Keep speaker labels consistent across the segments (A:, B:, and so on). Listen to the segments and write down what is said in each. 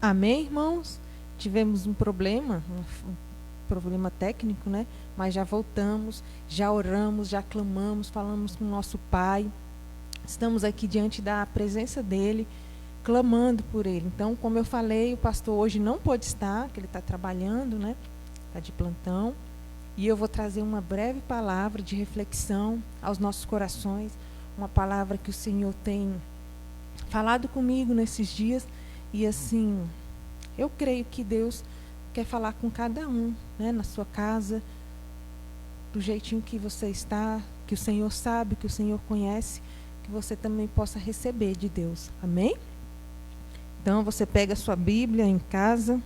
A: Amém, irmãos? Tivemos um problema técnico, né? Mas já voltamos, já oramos, já clamamos, falamos com o nosso Pai. Estamos aqui diante da presença dEle, clamando por Ele. Então, como eu falei, o pastor hoje não pôde estar, porque ele está trabalhando, né? Está de plantão. E eu vou trazer uma breve palavra de reflexão aos nossos corações, uma palavra que o Senhor tem falado comigo nesses dias. E assim, eu creio que Deus quer falar com cada um, né, na sua casa, do jeitinho que você está, que o Senhor sabe, que o Senhor conhece, que você também possa receber de Deus. Amém? Então, você pega a sua Bíblia em casa,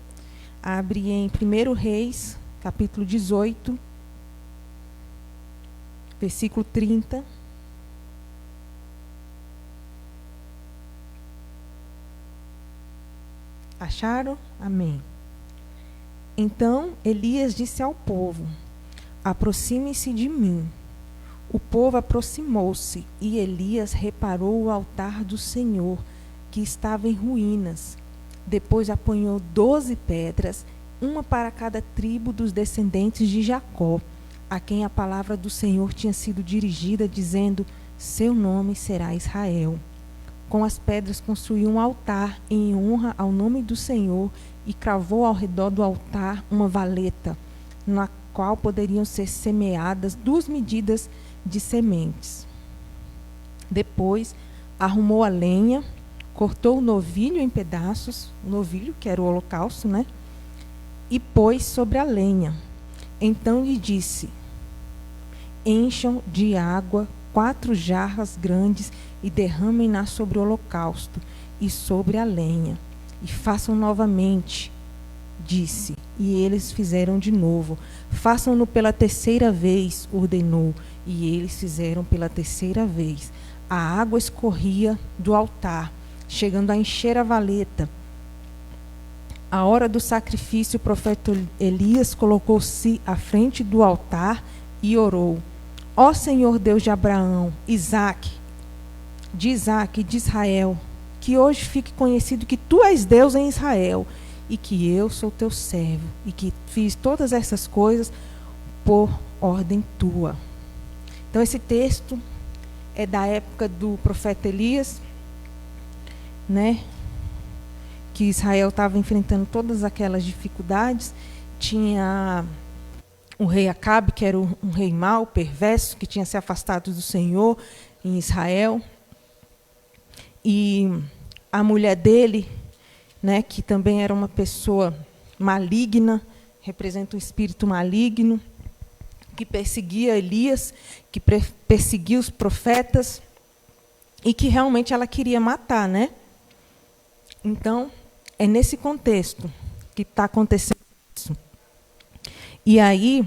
A: abre em 1 Reis, capítulo 18, versículo 30. Acharam? Amém. Então Elias disse ao povo: aproxime-se de mim. O povo aproximou-se, e Elias reparou o altar do Senhor, que estava em ruínas. Depois apanhou 12 pedras, uma para cada tribo dos descendentes de Jacó, a quem a palavra do Senhor tinha sido dirigida, dizendo: seu nome será Israel. Com as pedras construiu um altar em honra ao nome do Senhor e cravou ao redor do altar uma valeta, na qual poderiam ser semeadas 2 medidas de sementes. Depois arrumou a lenha, cortou o novilho em pedaços, o novilho que era o holocausto, né? E pôs sobre a lenha. Então lhe disse: encham de água 4 jarras grandes e derramem-na sobre o holocausto e sobre a lenha. E façam novamente, disse. E eles fizeram de novo. Façam-no pela 3ª vez, ordenou. E eles fizeram pela 3ª vez. A água escorria do altar, chegando a encher a valeta. À hora do sacrifício, o profeta Elias colocou-se à frente do altar e orou: ó Senhor Deus de Abraão, de Isaque e de Israel, que hoje fique conhecido que tu és Deus em Israel, e que eu sou teu servo, e que fiz todas essas coisas por ordem tua. Então esse texto é da época do profeta Elias, né? Que Israel estava enfrentando todas aquelas dificuldades. Tinha o rei Acabe, que era um rei mau, perverso, que tinha se afastado do Senhor em Israel. E a mulher dele, né, que também era uma pessoa maligna, representa um espírito maligno, que perseguia Elias, que perseguia os profetas, e que realmente ela queria matar, né? Então, é nesse contexto que está acontecendo isso. E aí,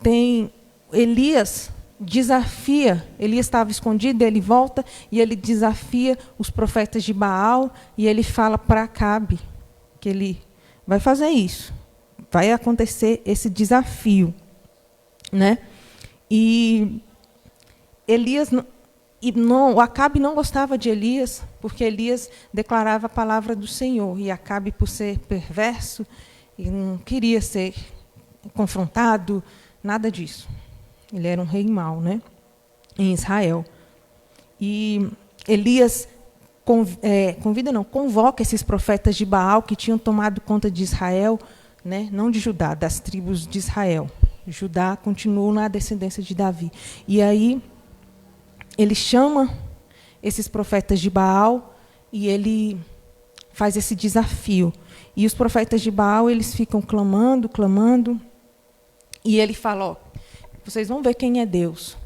A: tem Elias desafia, Elias estava escondido, ele volta e ele desafia os profetas de Baal, e ele fala para Acabe que ele vai fazer isso, vai acontecer esse desafio, né? E Elias o Acabe não gostava de Elias, porque Elias declarava a palavra do Senhor, e Acabe, por ser perverso, e não queria ser confrontado, nada disso. Ele era um rei mau, né, em Israel. E Elias convoca esses profetas de Baal que tinham tomado conta de Israel, né, não de Judá, das tribos de Israel. Judá continuou na descendência de Davi. E aí ele chama esses profetas de Baal e ele faz esse desafio. E os profetas de Baal, eles ficam clamando, e ele fala: ó, vocês vão ver quem é Deus.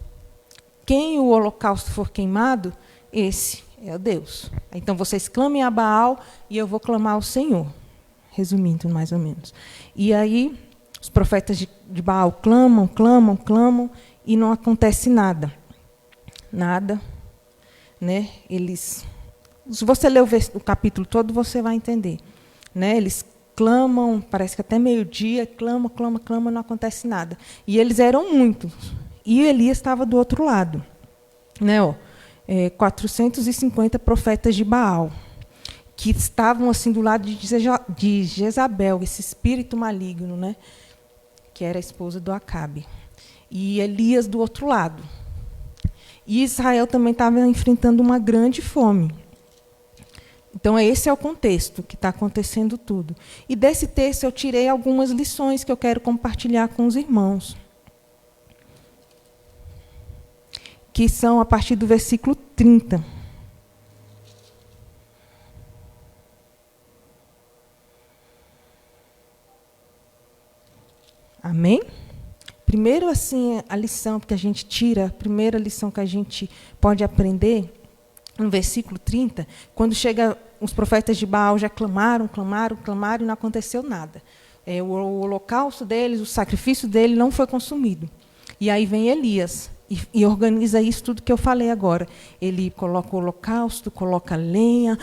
A: Quem o holocausto for queimado, esse é o Deus. Então vocês clamem a Baal e eu vou clamar ao Senhor. Resumindo, mais ou menos. E aí os profetas de Baal clamam, e não acontece nada. Nada, né? Eles, se você ler o capítulo todo, você vai entender, né? Eles clamam, parece que até meio-dia, clamam, não acontece nada. E eles eram muitos. E Elias estava do outro lado, né? 450 profetas de Baal, que estavam assim do lado de Jezabel, esse espírito maligno, né? Que era a esposa do Acabe. E Elias do outro lado. E Israel também estava enfrentando uma grande fome. Então, esse é o contexto que está acontecendo tudo. E desse texto eu tirei algumas lições que eu quero compartilhar com os irmãos. Que são a partir do versículo 30. Amém? Primeiro, assim, a lição que a gente tira, a primeira lição que a gente pode aprender, no versículo 30, quando chega os profetas de Baal já clamaram e não aconteceu nada. O holocausto deles, o sacrifício dele não foi consumido. E aí vem Elias e organiza isso tudo que eu falei agora. Ele coloca o holocausto, coloca lenha,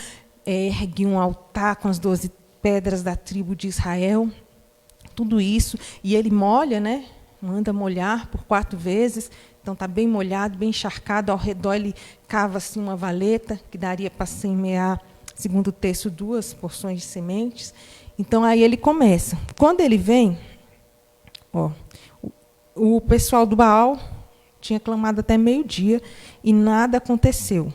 A: ergue um altar com as 12 pedras da tribo de Israel, tudo isso, e ele molha, né? Manda molhar por 4 vezes, então está bem molhado, bem encharcado, ao redor ele cava assim, uma valeta, que daria para semear, segundo o texto, 2 porções de sementes. Então, aí ele começa. Quando ele vem, o pessoal do Baal tinha clamado até meio-dia e nada aconteceu,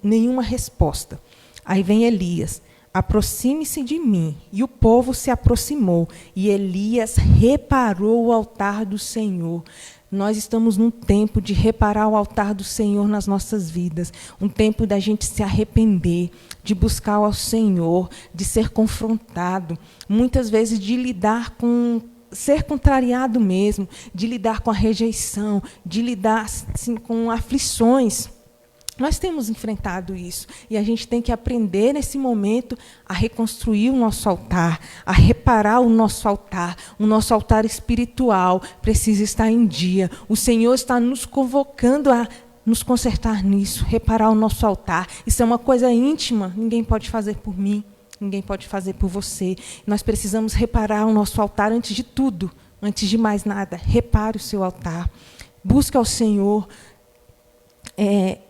A: nenhuma resposta. Aí vem Elias. Aproxime-se de mim. E o povo se aproximou. E Elias reparou o altar do Senhor. Nós estamos num tempo de reparar o altar do Senhor nas nossas vidas. Um tempo da gente se arrepender, de buscar ao Senhor, de ser confrontado. Muitas vezes de lidar com ser contrariado mesmo, de lidar com a rejeição, de lidar assim, com aflições. Nós temos enfrentado isso, e a gente tem que aprender nesse momento a reconstruir o nosso altar, a reparar o nosso altar espiritual precisa estar em dia. O Senhor está nos convocando a nos consertar nisso, reparar o nosso altar. Isso é uma coisa íntima, ninguém pode fazer por mim, ninguém pode fazer por você. Nós precisamos reparar o nosso altar antes de tudo, antes de mais nada. Repare o seu altar, busque ao Senhor.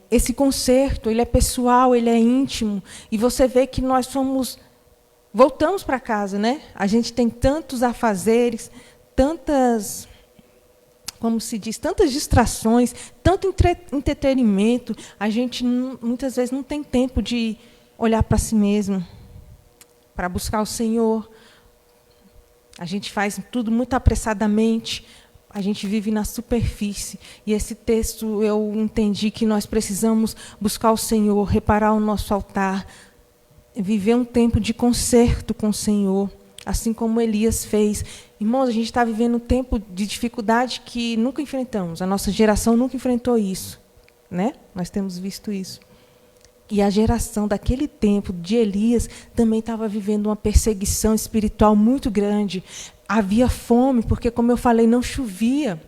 A: Esse conserto, ele é pessoal, ele é íntimo, e você vê que nós voltamos para casa, né? A gente tem tantos afazeres, tantas, como se diz, tantas distrações, tanto entretenimento, a gente muitas vezes não tem tempo de olhar para si mesmo, para buscar o Senhor. A gente faz tudo muito apressadamente. A gente vive na superfície. E esse texto eu entendi que nós precisamos buscar o Senhor, reparar o nosso altar, viver um tempo de conserto com o Senhor, assim como Elias fez. Irmãos, a gente está vivendo um tempo de dificuldade que nunca enfrentamos. A nossa geração nunca enfrentou isso, né? Nós temos visto isso. E a geração daquele tempo, de Elias, também estava vivendo uma perseguição espiritual muito grande. Havia fome, porque, como eu falei, não chovia.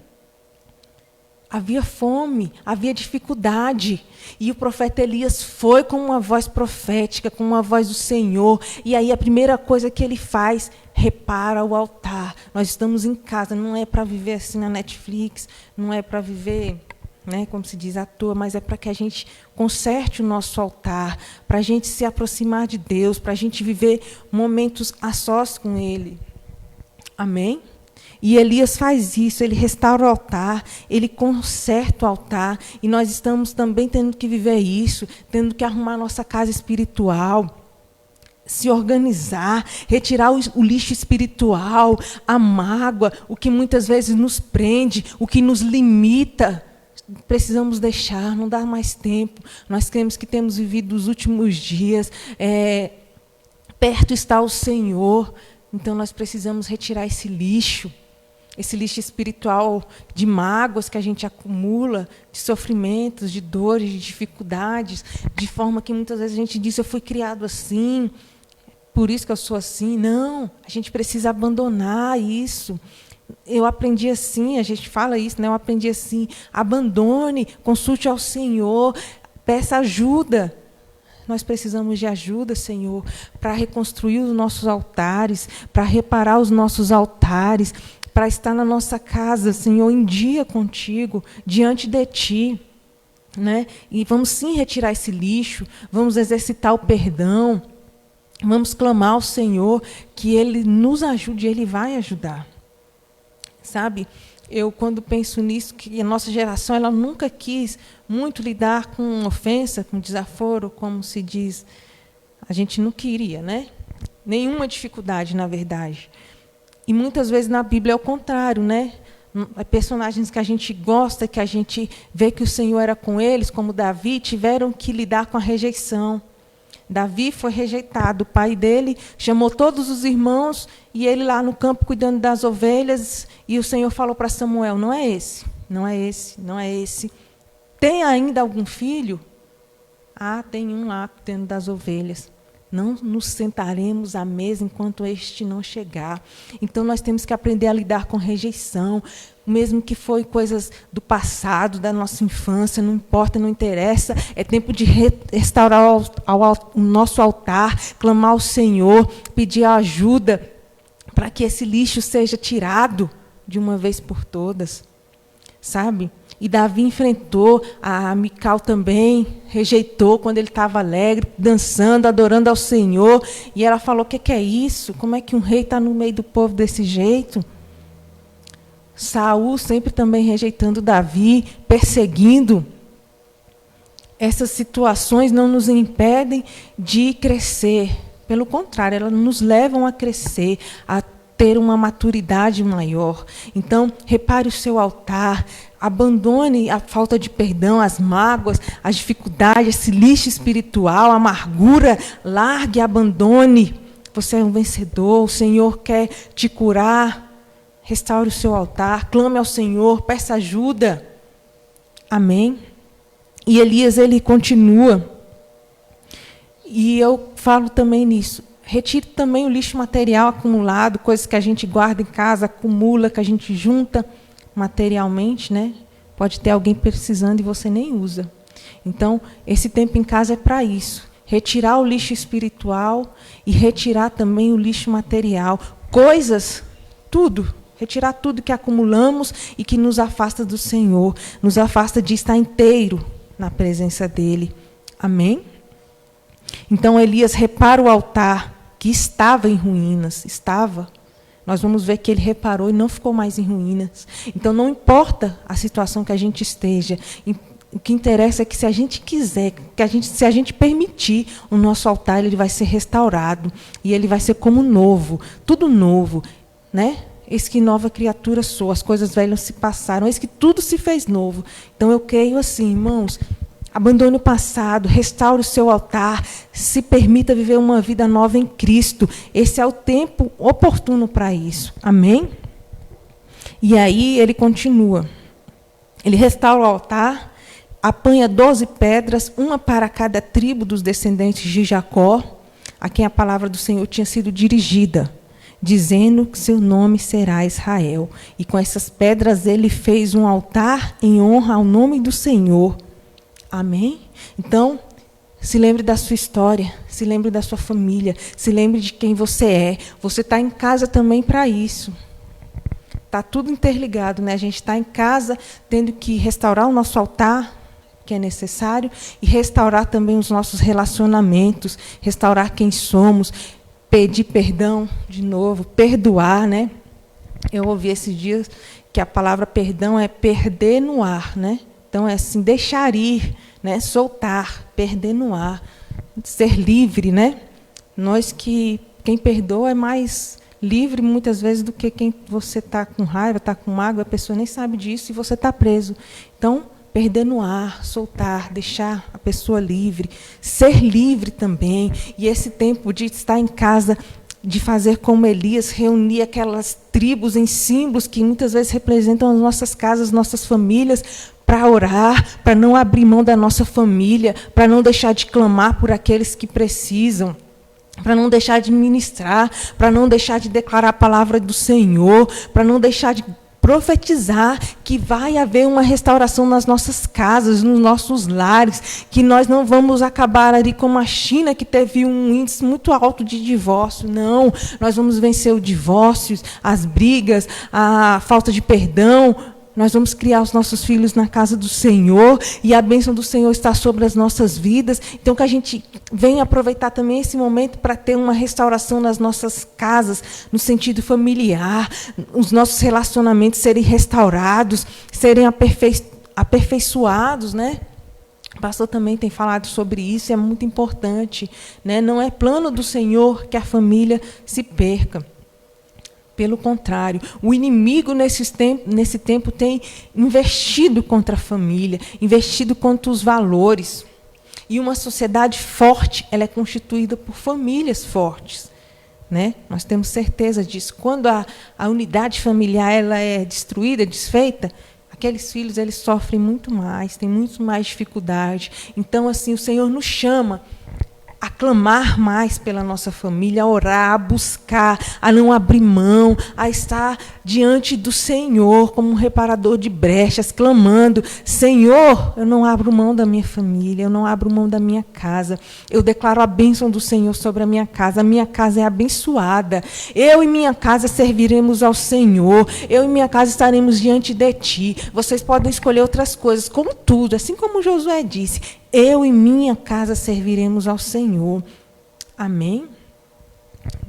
A: Havia fome, havia dificuldade. E o profeta Elias foi com uma voz profética, com uma voz do Senhor. E aí a primeira coisa que ele faz, repara o altar. Nós estamos em casa, não é para viver assim na Netflix, não é para viver, né, como se diz, à toa, mas é para que a gente conserte o nosso altar, para a gente se aproximar de Deus, para a gente viver momentos a sós com Ele. Amém? E Elias faz isso, ele restaura o altar, ele conserta o altar, e nós estamos também tendo que viver isso, tendo que arrumar nossa casa espiritual, se organizar, retirar o lixo espiritual, a mágoa, o que muitas vezes nos prende, o que nos limita. Precisamos deixar, não dá mais tempo. Nós cremos que temos vivido os últimos dias, perto está o Senhor. Então, nós precisamos retirar esse lixo espiritual de mágoas que a gente acumula, de sofrimentos, de dores, de dificuldades, de forma que muitas vezes a gente diz, eu fui criado assim, por isso que eu sou assim. Não, a gente precisa abandonar isso. Eu aprendi assim, a gente fala isso, né? Eu aprendi assim, abandone, consulte ao Senhor, peça ajuda. Nós precisamos de ajuda, Senhor, para reconstruir os nossos altares, para reparar os nossos altares, para estar na nossa casa, Senhor, em dia contigo, diante de Ti. Né? E vamos sim retirar esse lixo, vamos exercitar o perdão, Vamos clamar ao Senhor que Ele nos ajude, Ele vai ajudar. Sabe, eu quando penso nisso, que a nossa geração ela nunca quis muito lidar com ofensa, com desaforo, como se diz. A gente não queria, né? Nenhuma dificuldade, na verdade. E muitas vezes na Bíblia é o contrário, né? Personagens que a gente gosta, que a gente vê que o Senhor era com eles, como Davi, tiveram que lidar com a rejeição. Davi foi rejeitado. O pai dele chamou todos os irmãos e ele lá no campo cuidando das ovelhas. E o Senhor falou para Samuel, não é esse, não é esse, não é esse. Tem ainda algum filho? Ah, tem um lá cuidando das ovelhas. Não nos sentaremos à mesa enquanto este não chegar. Então, nós temos que aprender a lidar com rejeição, mesmo que foi coisas do passado, da nossa infância, não importa, não interessa. É tempo de restaurar o nosso altar, clamar ao Senhor, pedir ajuda para que esse lixo seja tirado de uma vez por todas. Sabe? E Davi enfrentou, a Mical também rejeitou quando ele estava alegre, dançando, adorando ao Senhor. E ela falou, o que é isso? Como é que um rei está no meio do povo desse jeito? Saul sempre também rejeitando Davi, perseguindo. Essas situações não nos impedem de crescer. Pelo contrário, elas nos levam a crescer, a ter uma maturidade maior. Então, repare o seu altar, abandone a falta de perdão, as mágoas, as dificuldades, esse lixo espiritual, a amargura, largue, abandone. Você é um vencedor, o Senhor quer te curar. Restaure o seu altar, clame ao Senhor, peça ajuda. Amém? E Elias, ele continua. E eu falo também nisso. Retire também o lixo material acumulado, coisas que a gente guarda em casa, acumula, que a gente junta materialmente, né? Pode ter alguém precisando e você nem usa. Então, esse tempo em casa é para isso. Retirar o lixo espiritual e retirar também o lixo material. Coisas, tudo. Retirar tudo que acumulamos e que nos afasta do Senhor. Nos afasta de estar inteiro na presença dEle. Amém? Então, Elias repara o altar que estava em ruínas. Estava. Nós vamos ver que ele reparou e não ficou mais em ruínas. Então, não importa a situação que a gente esteja. O que interessa é que, se a gente quiser, se a gente permitir, o nosso altar ele vai ser restaurado. E ele vai ser como novo. Tudo novo. Né? Eis que nova criatura sou. As coisas velhas se passaram. Eis que tudo se fez novo. Então, eu creio assim, irmãos. Abandone o passado, restaure o seu altar, se permita viver uma vida nova em Cristo. Esse é o tempo oportuno para isso. Amém? E aí ele continua. Ele restaura o altar, apanha 12 pedras, uma para cada tribo dos descendentes de Jacó, a quem a palavra do Senhor tinha sido dirigida, dizendo que seu nome será Israel. E com essas pedras ele fez um altar em honra ao nome do Senhor. Amém? Então, se lembre da sua história, se lembre da sua família, se lembre de quem você é. Você está em casa também para isso. Está tudo interligado, né? A gente está em casa tendo que restaurar o nosso altar, que é necessário, e restaurar também os nossos relacionamentos, restaurar quem somos, pedir perdão de novo, perdoar, né? Eu ouvi esses dias que a palavra perdão é perder no ar, né? Então, é assim, deixar ir, né? Soltar, perder no ar, ser livre, né? Quem perdoa é mais livre, muitas vezes, do que quem você está com raiva, está com mágoa, a pessoa nem sabe disso e você está preso. Então, perder no ar, soltar, deixar a pessoa livre, ser livre também. E esse tempo de estar em casa, de fazer como Elias, reunir aquelas tribos em símbolos que muitas vezes representam as nossas casas, nossas famílias, para orar, para não abrir mão da nossa família, para não deixar de clamar por aqueles que precisam, para não deixar de ministrar, para não deixar de declarar a palavra do Senhor, para não deixar de profetizar que vai haver uma restauração nas nossas casas, nos nossos lares, que nós não vamos acabar ali como a China, que teve um índice muito alto de divórcio. Não, nós vamos vencer o divórcio, as brigas, a falta de perdão, nós vamos criar os nossos filhos na casa do Senhor, e a bênção do Senhor está sobre as nossas vidas. Então, que a gente venha aproveitar também esse momento para ter uma restauração nas nossas casas, no sentido familiar, os nossos relacionamentos serem restaurados, serem aperfeiçoados, né? O pastor também tem falado sobre isso, e é muito importante, né? Não é plano do Senhor que a família se perca. Pelo contrário, o inimigo nesse tempo tem investido contra a família, investido contra os valores. E uma sociedade forte, ela é constituída por famílias fortes, né? Nós temos certeza disso. Quando a unidade familiar ela é destruída, desfeita, aqueles filhos eles sofrem muito mais, têm muito mais dificuldade. Então, assim, o Senhor nos chama a clamar mais pela nossa família, a orar, a buscar, a não abrir mão, a estar diante do Senhor como um reparador de brechas, clamando: Senhor, eu não abro mão da minha família, eu não abro mão da minha casa, eu declaro a bênção do Senhor sobre a minha casa é abençoada, eu e minha casa serviremos ao Senhor, eu e minha casa estaremos diante de Ti. Vocês podem escolher outras coisas, contudo, assim como Josué disse, eu e minha casa serviremos ao Senhor. Amém?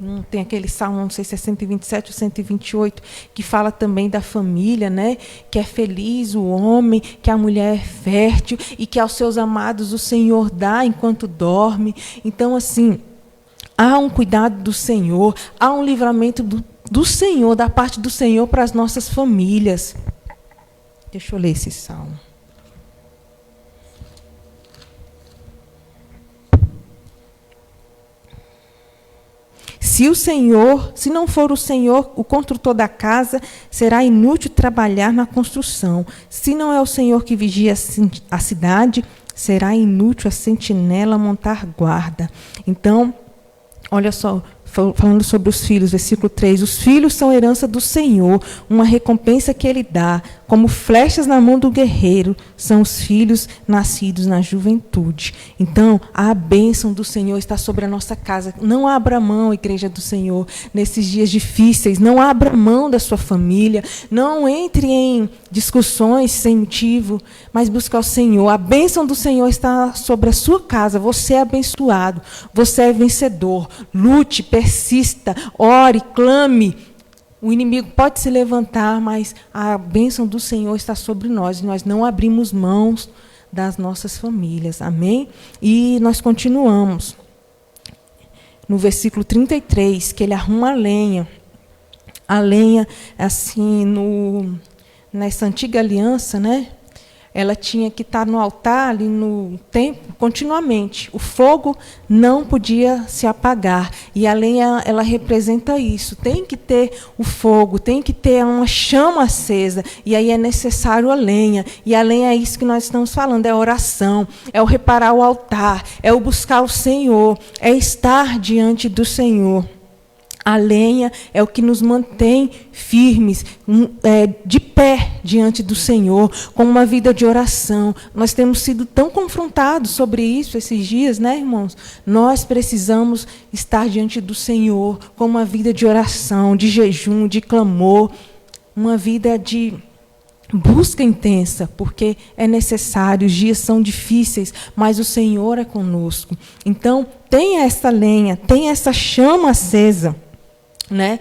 A: Não tem aquele salmo, não sei se é 127 ou 128, que fala também da família, né? Que é feliz o homem, que a mulher é fértil e que aos seus amados o Senhor dá enquanto dorme. Então, assim, há um cuidado do Senhor, há um livramento do Senhor, da parte do Senhor para as nossas famílias. Deixa eu ler esse salmo. Se não for o Senhor o construtor da casa, será inútil trabalhar na construção. Se não é o Senhor que vigia a cidade, será inútil a sentinela montar guarda. Então, olha só, falando sobre os filhos, versículo 3, os filhos são herança do Senhor, uma recompensa que Ele dá, como flechas na mão do guerreiro, são os filhos nascidos na juventude. Então, a bênção do Senhor está sobre a nossa casa. Não abra mão, igreja do Senhor, nesses dias difíceis, não abra mão da sua família, não entre em discussões sem motivo, mas busque ao Senhor. A bênção do Senhor está sobre a sua casa, você é abençoado, você é vencedor. Lute, persista, ore, clame. O inimigo pode se levantar, mas a bênção do Senhor está sobre nós. E nós não abrimos mãos das nossas famílias. Amém? E nós continuamos. No versículo 33, que ele arruma a lenha. A lenha, assim, nessa antiga aliança, né? Ela tinha que estar no altar, ali no templo, continuamente. O fogo não podia se apagar. E a lenha, ela representa isso. Tem que ter o fogo, tem que ter uma chama acesa. E aí é necessário a lenha. E a lenha é isso que nós estamos falando, é a oração, é o reparar o altar, é o buscar o Senhor, é estar diante do Senhor. A lenha é o que nos mantém firmes, de pé diante do Senhor, com uma vida de oração. Nós temos sido tão confrontados sobre isso esses dias, né, irmãos? Nós precisamos estar diante do Senhor com uma vida de oração, de jejum, de clamor, uma vida de busca intensa, porque é necessário, os dias são difíceis, mas o Senhor é conosco. Então, tenha essa lenha, tenha essa chama acesa. Né?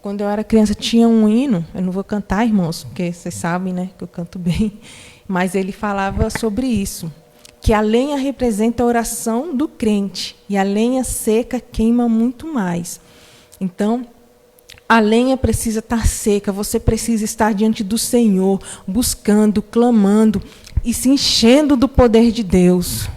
A: Quando eu era criança tinha um hino, eu não vou cantar, irmãos, porque vocês sabem, né, que eu canto bem, mas ele falava sobre isso, que a lenha representa a oração do crente e a lenha seca queima muito mais. Então, a lenha precisa estar seca, você precisa estar diante do Senhor, buscando, clamando e se enchendo do poder de Deus.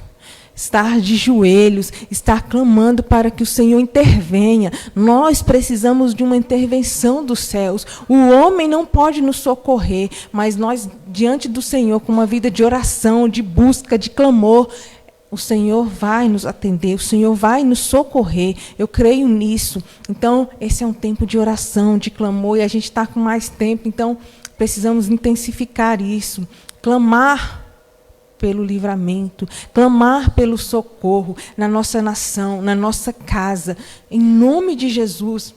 A: Estar de joelhos, estar clamando para que o Senhor intervenha. Nós precisamos de uma intervenção dos céus. O homem não pode nos socorrer, mas nós, diante do Senhor, com uma vida de oração, de busca, de clamor, o Senhor vai nos atender, o Senhor vai nos socorrer. Eu creio nisso. Então, esse é um tempo de oração, de clamor, e a gente está com mais tempo, então precisamos intensificar isso. Clamar pelo livramento, clamar pelo socorro na nossa nação, na nossa casa. Em nome de Jesus,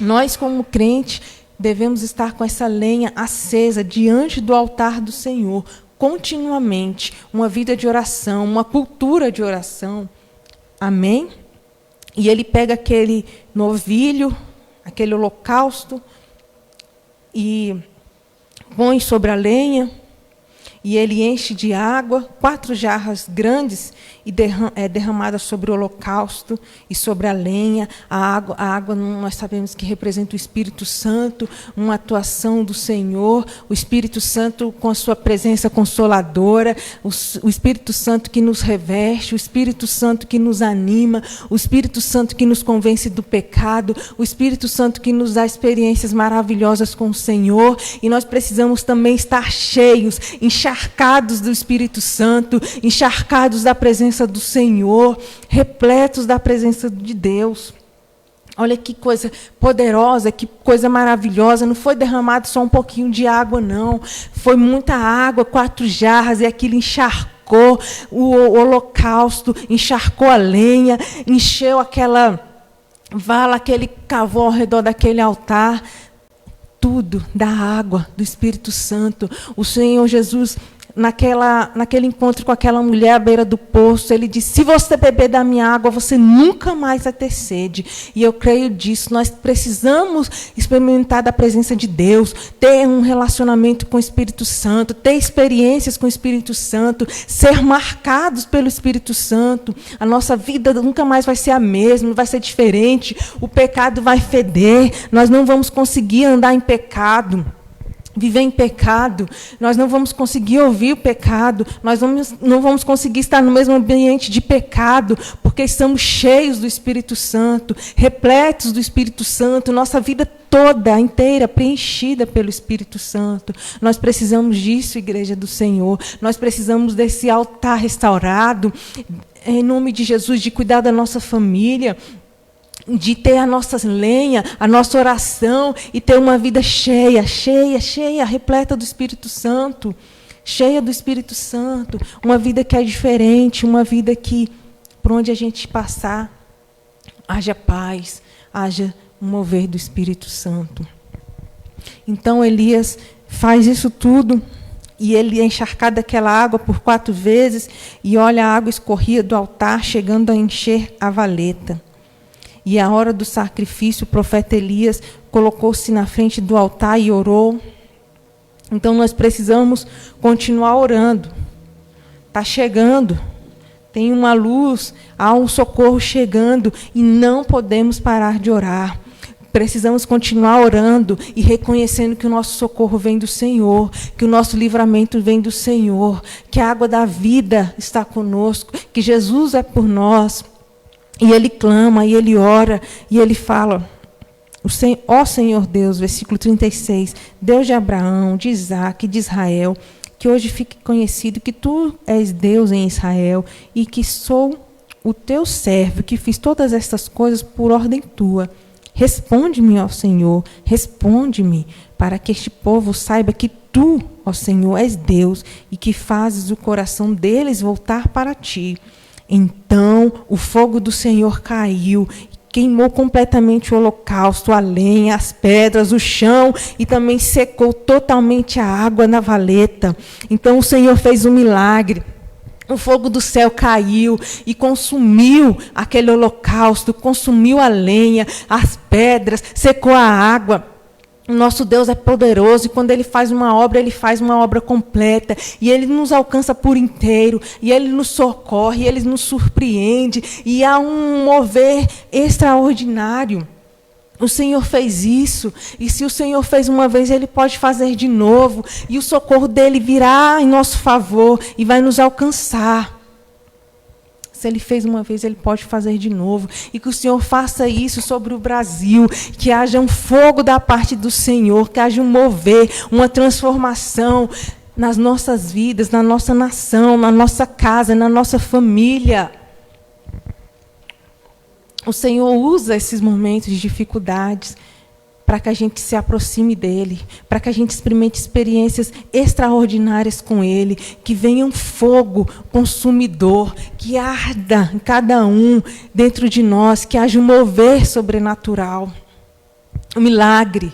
A: nós como crentes devemos estar com essa lenha acesa diante do altar do Senhor, continuamente, uma vida de oração, uma cultura de oração. Amém? E ele pega aquele novilho, aquele holocausto, e põe sobre a lenha, e ele enche de água, 4 jarras grandes, e derramada sobre o holocausto e sobre a lenha. A água, nós sabemos que representa o Espírito Santo, uma atuação do Senhor, o Espírito Santo com a sua presença consoladora, o Espírito Santo que nos reveste, o Espírito Santo que nos anima, o Espírito Santo que nos convence do pecado, o Espírito Santo que nos dá experiências maravilhosas com o Senhor. E nós precisamos também estar cheios, encharcados do Espírito Santo, encharcados da presença do Senhor, repletos da presença de Deus. Olha que coisa poderosa, que coisa maravilhosa. Não foi derramado só um pouquinho de água, não. Foi muita água, 4 jarras, e aquilo encharcou o holocausto, encharcou a lenha, encheu aquela vala, aquele cavou ao redor daquele altar. Tudo da água do Espírito Santo. O Senhor Jesus, naquele encontro com aquela mulher à beira do poço, ele disse: se você beber da minha água, você nunca mais vai ter sede. E eu creio disso. Nós precisamos experimentar da presença de Deus, ter um relacionamento com o Espírito Santo, ter experiências com o Espírito Santo, ser marcados pelo Espírito Santo. A nossa vida nunca mais vai ser a mesma, vai ser diferente. O pecado vai feder, nós não vamos conseguir andar em pecado, viver em pecado, nós não vamos conseguir ouvir o pecado, nós não vamos conseguir estar no mesmo ambiente de pecado, porque estamos cheios do Espírito Santo, repletos do Espírito Santo, nossa vida toda, inteira, preenchida pelo Espírito Santo. Nós precisamos disso, Igreja do Senhor, nós precisamos desse altar restaurado, em nome de Jesus, de cuidar da nossa família, de ter a nossa lenha, a nossa oração, e ter uma vida cheia, repleta do Espírito Santo, cheia do Espírito Santo, uma vida que é diferente, uma vida que, por onde a gente passar, haja paz, haja um mover do Espírito Santo. Então Elias faz isso tudo, e ele é encharcado daquela água por 4 vezes, e olha, a água escorria do altar, chegando a encher a valeta. E à hora do sacrifício, o profeta Elias colocou-se na frente do altar e orou. Então, nós precisamos continuar orando. Está chegando, tem uma luz, há um socorro chegando, e não podemos parar de orar. Precisamos continuar orando e reconhecendo que o nosso socorro vem do Senhor, que o nosso livramento vem do Senhor, que a água da vida está conosco, que Jesus é por nós. E ele clama, e ele ora, e ele fala: ó Senhor Deus, versículo 36, Deus de Abraão, de Isaque, de Israel, que hoje fique conhecido que tu és Deus em Israel, e que sou o teu servo, que fiz todas estas coisas por ordem tua. Responde-me, ó Senhor, responde-me, para que este povo saiba que tu, ó Senhor, és Deus, e que fazes o coração deles voltar para ti. Então o fogo do Senhor caiu, queimou completamente o holocausto, a lenha, as pedras, o chão, e também secou totalmente a água na valeta. Então o Senhor fez um milagre. O fogo do céu caiu e consumiu aquele holocausto, consumiu a lenha, as pedras, secou a água. O nosso Deus é poderoso, e quando Ele faz uma obra completa, e Ele nos alcança por inteiro, e Ele nos socorre, e Ele nos surpreende, e há um mover extraordinário. O Senhor fez isso, e se o Senhor fez uma vez, Ele pode fazer de novo, e o socorro dEle virá em nosso favor, e vai nos alcançar. Se Ele fez uma vez, Ele pode fazer de novo. E que o Senhor faça isso sobre o Brasil. Que haja um fogo da parte do Senhor. Que haja um mover, uma transformação nas nossas vidas, na nossa nação, na nossa casa, na nossa família. O Senhor usa esses momentos de dificuldades para que a gente se aproxime dEle, para que a gente experimente experiências extraordinárias com Ele, que venha um fogo consumidor, que arda em cada um dentro de nós, que haja um mover sobrenatural, um milagre.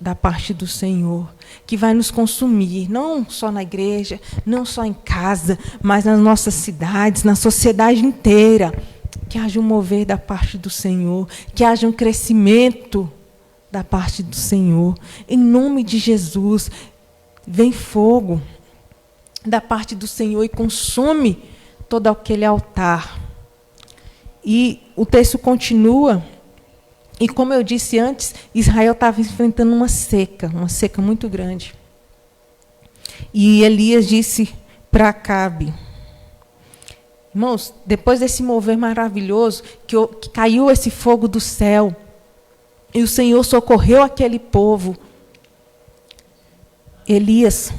A: da parte do Senhor, que vai nos consumir, não só na igreja, não só em casa, mas nas nossas cidades, na sociedade inteira. Que haja um mover da parte do Senhor, que haja um crescimento da parte do Senhor. Em nome de Jesus, vem fogo da parte do Senhor e consome todo aquele altar. E o texto continua, e como eu disse antes, Israel estava enfrentando uma seca muito grande. E Elias disse para Acabe: irmãos, depois desse mover maravilhoso, que caiu esse fogo do céu, e o Senhor socorreu aquele povo, Elias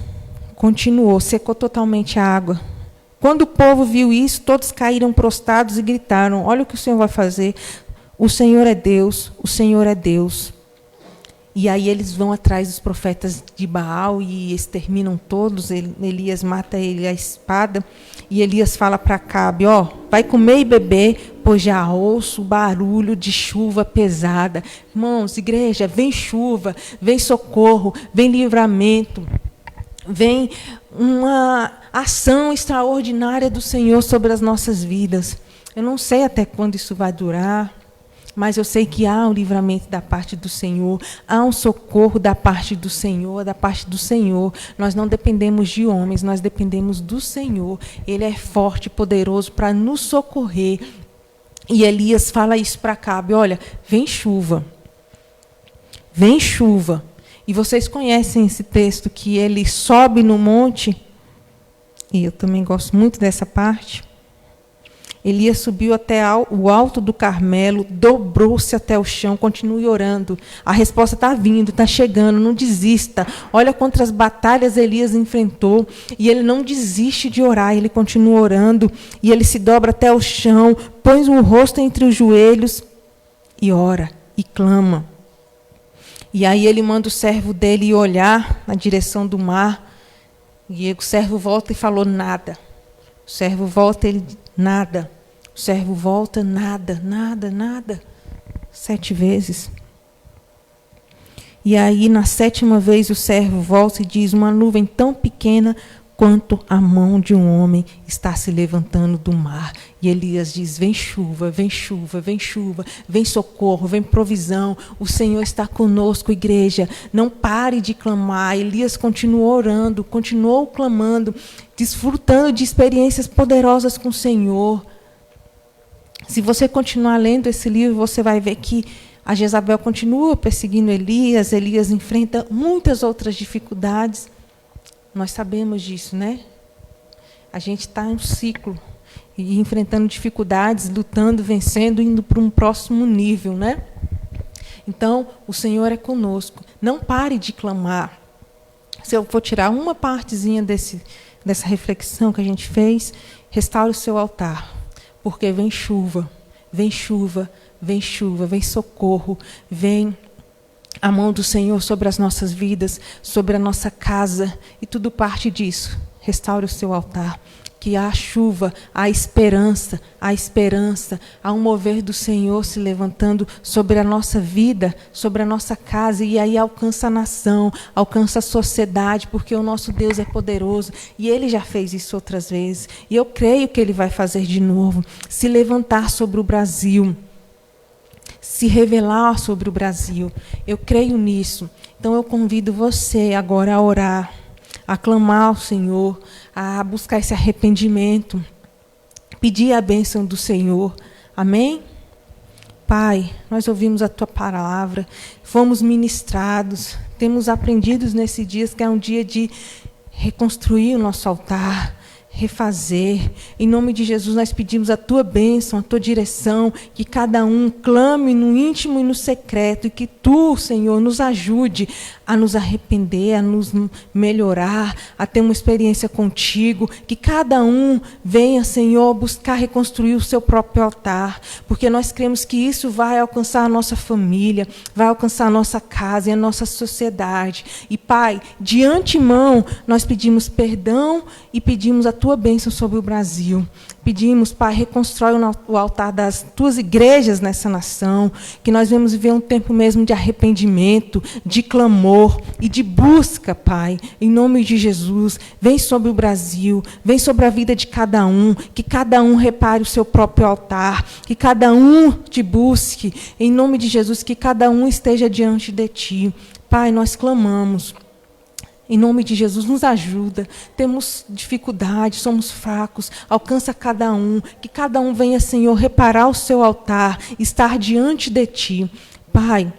A: continuou, secou totalmente a água. Quando o povo viu isso, todos caíram prostrados e gritaram: olha o que o Senhor vai fazer. O Senhor é Deus, o Senhor é Deus. E aí eles vão atrás dos profetas de Baal e exterminam todos. Elias mata ele à espada. E Elias fala para Acabe: ó, vai comer e beber, pois já ouço o barulho de chuva pesada. Irmãos, igreja, vem chuva, vem socorro, vem livramento, vem uma ação extraordinária do Senhor sobre as nossas vidas. Eu não sei até quando isso vai durar, mas eu sei que há um livramento da parte do Senhor, há um socorro da parte do Senhor, da parte do Senhor. Nós não dependemos de homens, nós dependemos do Senhor. Ele é forte e poderoso para nos socorrer. E Elias fala isso para Acabe: olha, vem chuva. Vem chuva. E vocês conhecem esse texto, que ele sobe no monte, e eu também gosto muito dessa parte. Elias subiu até o alto do Carmelo, dobrou-se até o chão, continue orando. A resposta está vindo, está chegando, não desista. Olha quantas batalhas Elias enfrentou, e ele não desiste de orar, ele continua orando, e ele se dobra até o chão, põe o rosto entre os joelhos e ora, e clama. E aí ele manda o servo dele olhar na direção do mar, e o servo volta e falou: nada. O servo volta, ele: nada. O servo volta: nada, nada, nada. 7 vezes. E aí, na 7ª vez, o servo volta e diz: uma nuvem tão pequena quanto a mão de um homem está se levantando do mar. E Elias diz: vem chuva, vem chuva, vem chuva, vem socorro, vem provisão. O Senhor está conosco, igreja. Não pare de clamar. Elias continuou orando, continuou clamando, desfrutando de experiências poderosas com o Senhor. Se você continuar lendo esse livro, você vai ver que a Jezabel continua perseguindo Elias. Elias enfrenta muitas outras dificuldades. Nós sabemos disso, né? A gente está em um ciclo, e enfrentando dificuldades, lutando, vencendo, indo para um próximo nível, né? Então, o Senhor é conosco. Não pare de clamar. Se eu for tirar uma partezinha dessa reflexão que a gente fez, restaure o seu altar, porque vem chuva, vem chuva, vem chuva, vem socorro, vem a mão do Senhor sobre as nossas vidas, sobre a nossa casa, e tudo parte disso. Restaure o seu altar, que há chuva, há esperança, há um mover do Senhor se levantando sobre a nossa vida, sobre a nossa casa, e aí alcança a nação, alcança a sociedade, porque o nosso Deus é poderoso, e Ele já fez isso outras vezes, e eu creio que Ele vai fazer de novo, se levantar sobre o Brasil, se revelar sobre o Brasil. Eu creio nisso. Então eu convido você agora a orar, a clamar ao Senhor, a buscar esse arrependimento, pedir a bênção do Senhor. Amém? Pai, nós ouvimos a Tua palavra, fomos ministrados, temos aprendido nesses dias que é um dia de reconstruir o nosso altar, refazer. Em nome de Jesus, nós pedimos a Tua bênção, a Tua direção, que cada um clame no íntimo e no secreto, e que Tu, Senhor, nos ajude a nos arrepender, a nos melhorar, a ter uma experiência contigo, que cada um venha, Senhor, buscar reconstruir o seu próprio altar, porque nós cremos que isso vai alcançar a nossa família, vai alcançar a nossa casa e a nossa sociedade. E, Pai, de antemão, nós pedimos perdão e pedimos a tua bênção sobre o Brasil. Pedimos, Pai, reconstrói o altar das tuas igrejas nessa nação, que nós vamos viver um tempo mesmo de arrependimento, de clamor e de busca, Pai, em nome de Jesus. Vem sobre o Brasil, vem sobre a vida de cada um, que cada um repare o seu próprio altar, que cada um te busque, em nome de Jesus, que cada um esteja diante de ti. Pai, nós clamamos. Em nome de Jesus, nos ajuda. Temos dificuldades, somos fracos. Alcança cada um. Que cada um venha, Senhor, reparar o seu altar, estar diante de ti. Pai,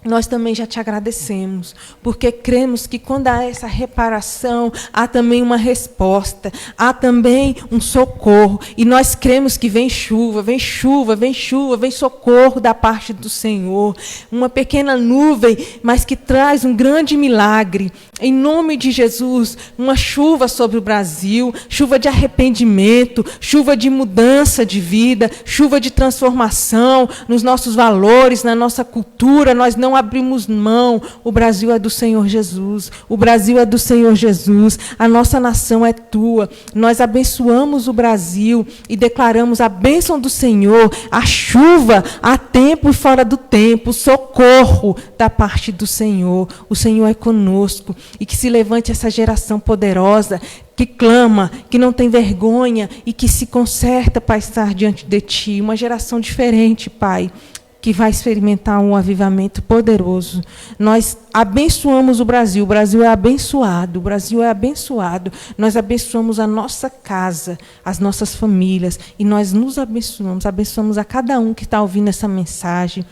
A: nós também já te agradecemos, porque cremos que quando há essa reparação, há também uma resposta, há também um socorro. E nós cremos que vem chuva, vem chuva, vem chuva, vem socorro da parte do Senhor. Uma pequena nuvem, mas que traz um grande milagre. Em nome de Jesus, uma chuva sobre o Brasil, chuva de arrependimento, chuva de mudança de vida, chuva de transformação nos nossos valores, na nossa cultura. Nós não abrimos mão. O Brasil é do Senhor Jesus. O Brasil é do Senhor Jesus. A nossa nação é tua. Nós abençoamos o Brasil e declaramos a bênção do Senhor, a chuva a tempo e fora do tempo, o socorro da parte do Senhor. O Senhor é conosco. E que se levante essa geração poderosa que clama, que não tem vergonha e que se conserta para estar diante de ti. Uma geração diferente, Pai, que vai experimentar um avivamento poderoso. Nós abençoamos o Brasil é abençoado, o Brasil é abençoado. Nós abençoamos a nossa casa, as nossas famílias, e nós nos abençoamos a cada um que está ouvindo essa mensagem,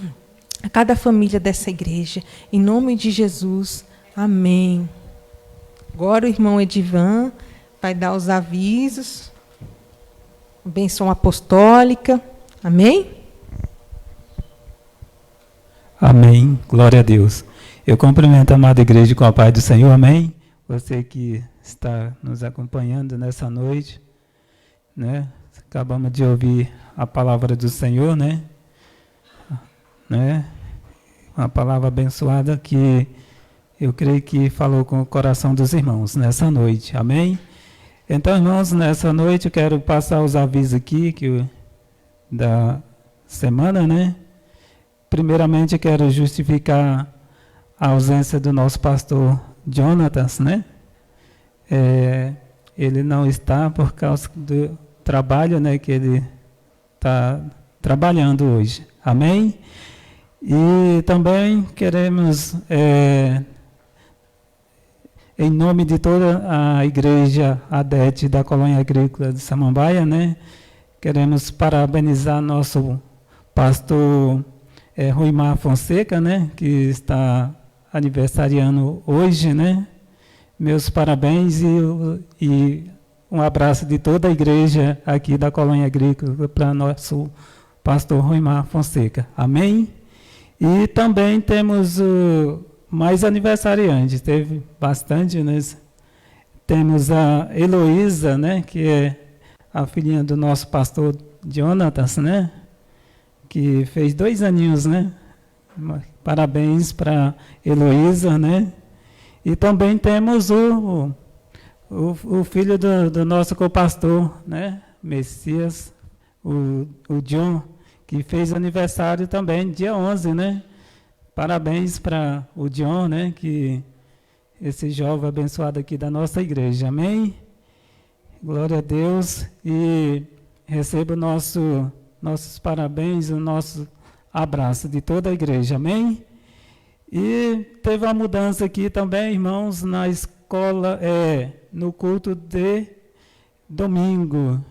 A: a cada família dessa igreja. Em nome de Jesus, amém. Agora o irmão Edivan vai dar os avisos, a bênção apostólica, amém?
B: Amém, glória a Deus. Eu cumprimento a amada igreja com a paz do Senhor, amém? Você que está nos acompanhando nessa noite, né? Acabamos de ouvir a palavra do Senhor, né? Uma palavra abençoada que eu creio que falou com o coração dos irmãos nessa noite, amém? Então, irmãos, nessa noite eu quero passar os avisos aqui da semana, né? Primeiramente, eu quero justificar a ausência do nosso pastor Jonatas, né? Ele não está por causa do trabalho, né, que ele está trabalhando hoje. Amém? E também queremos, em nome de toda a igreja ADET da Colônia Agrícola de Samambaia, né, queremos parabenizar nosso pastor Ruimar Fonseca, né, que está aniversariando hoje, né? Meus parabéns e um abraço de toda a igreja aqui da Colônia Agrícola para nosso pastor Ruimar Fonseca. Amém? E também temos mais aniversariantes, teve bastante, né? Temos a Heloísa, né, que é a filhinha do nosso pastor Jonatas, né? Que fez 2 aninhos, né? Parabéns para Heloísa, né? E também temos o filho do nosso copastor, né? Messias, o John, que fez aniversário também, dia 11, né? Parabéns para o John, né? Que esse jovem abençoado aqui da nossa igreja, amém? Glória a Deus. E receba nossos parabéns, o nosso abraço de toda a igreja, amém? E teve uma mudança aqui também, irmãos, na escola, no culto de domingo.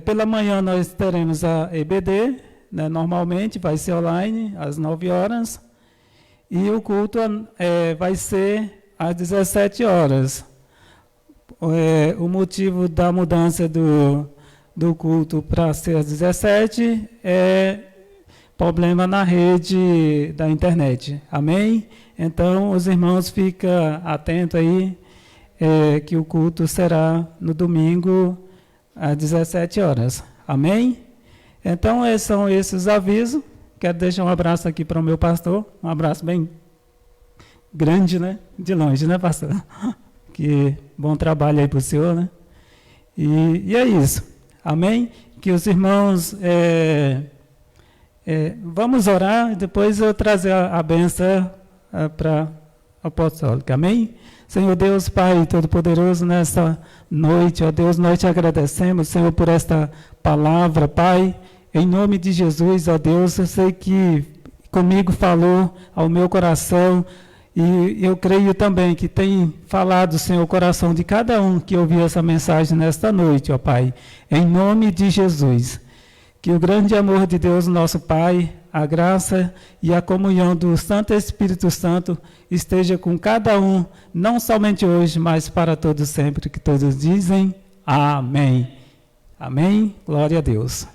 B: Pela manhã nós teremos a EBD, né, normalmente vai ser online, às 9 horas, e o culto vai ser às 17 horas. O motivo da mudança do culto para ser às 17 é problema na rede da internet. Amém? Então, os irmãos ficam atentos aí, que o culto será no domingo às 17 horas. Amém? Então, são esses avisos. Quero deixar um abraço aqui para o meu pastor. Um abraço bem grande, né? De longe, né, pastor? Que bom trabalho aí para o senhor, né? E é isso. Amém? Que os irmãos... vamos orar, depois eu trazer a benção para a apostólica. Amém? Senhor Deus, Pai Todo-Poderoso, nessa noite, ó Deus, nós te agradecemos, Senhor, por esta palavra, Pai, em nome de Jesus, ó Deus, eu sei que comigo falou ao meu coração, e eu creio também que tem falado, Senhor, o coração de cada um que ouviu essa mensagem nesta noite, ó Pai, em nome de Jesus. Que o grande amor de Deus, nosso Pai, a graça e a comunhão do Santo Espírito Santo esteja com cada um, não somente hoje, mas para todos sempre, que todos dizem amém. Amém. Glória a Deus.